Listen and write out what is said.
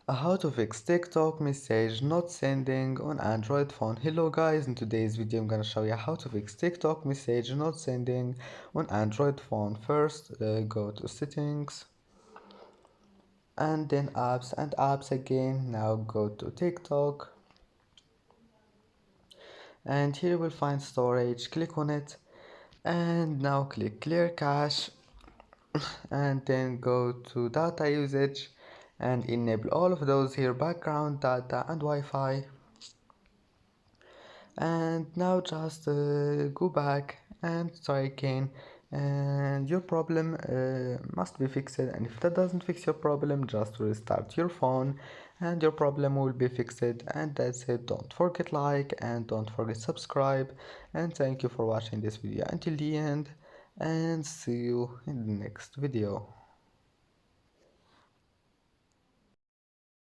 How to fix TikTok message not sending on Android phone. Hello guys, in today's video I'm gonna show you how to fix TikTok message not sending on Android phone. First, go to settings and then apps and apps again. Now go to TikTok and here you will find storage. Click on it and now click clear cache and then go to data usage and enable all of those here, background data and Wi-Fi. And now just go back and try again, and your problem must be fixed. And if that doesn't fix your problem, just restart your phone and your problem will be fixed. And that's it. Don't forget like and don't forget subscribe, and thank you for watching this video until the end, and see you in the next video.